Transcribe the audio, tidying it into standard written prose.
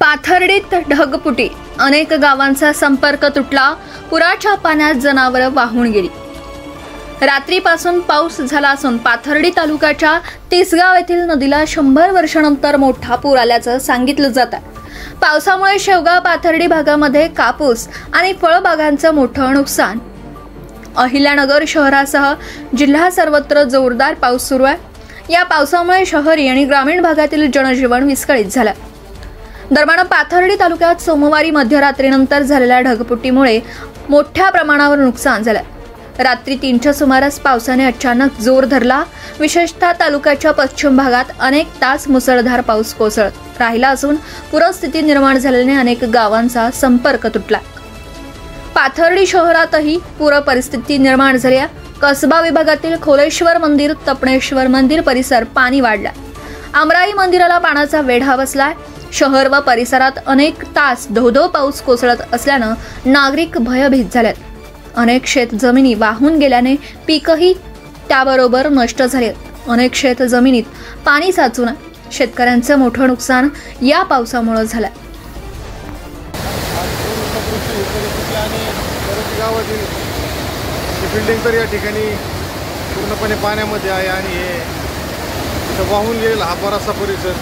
पाथर्डीत ढगफुटी, अनेक गावांचा संपर्क तुटला, पुराच्या पाण्यात जनावरं वाहून गेली। रात्रीपासून पाऊस झाला असून पाथर्डी तालुक्याच्या तिसगाव येथील नदीला 100 वर्षांनंतर मोठा पूर आल्याचं सांगितलं जात आहे। पावसामुळे शेवगाव पाथर्डी भागामध्ये कापूस आणि फळबागांचं मोठं नुकसान। अहिल्यानगर शहरासह जिल्हा सर्वत्र जोरदार पाऊस सुरू आहे। या पावसामुळे शहरी आणि ग्रामीण भागातील जनजीवन विस्कळीत झालं। दरम्यान पाथर्डी तालुक्यात सोमवारी मध्यरात्रीनंतर झालेल्या ढगफुटीमुळे मोठ्या प्रमाणावर नुकसान झालं। रात्री 3च्या सुमारास पावसाने अचानक जोर धरला। विशेषतः तालुक्याच्या पश्चिम भागात अनेक तास मुसळधार पाऊस कोसळत राहिला असून पूरस्थिती निर्माण झाल्याने अनेक गावांचा संपर्क तुटला। पाथर्डी शहरातही पूर परिस्थिती निर्माण झाली आहे। कसबा विभागातील खोलेश्वर मंदिर, तपणेश्वर मंदिर परिसर पाणी वाढला। अमराई मंदिराला पाण्याचा वेढा बसलाय। शहर व परिसरात अनेक तास धोधो पाऊस कोसळत असल्यानं नागरिक भयभीत झालेत। अनेक शेत जमिनी वाहून गेल्याने पीकही त्याबरोबर नष्ट झाले। अनेक शेत जमिनीत पाणी साचून शेतकऱ्यांचं मोठं नुकसान या पावसामुळे झालं। बिल्डिंग तर या ठिकाणी पूर्णपणे पाण्यामध्ये आहे आणि हे वाहून गेलेला हा बराचसा परिसर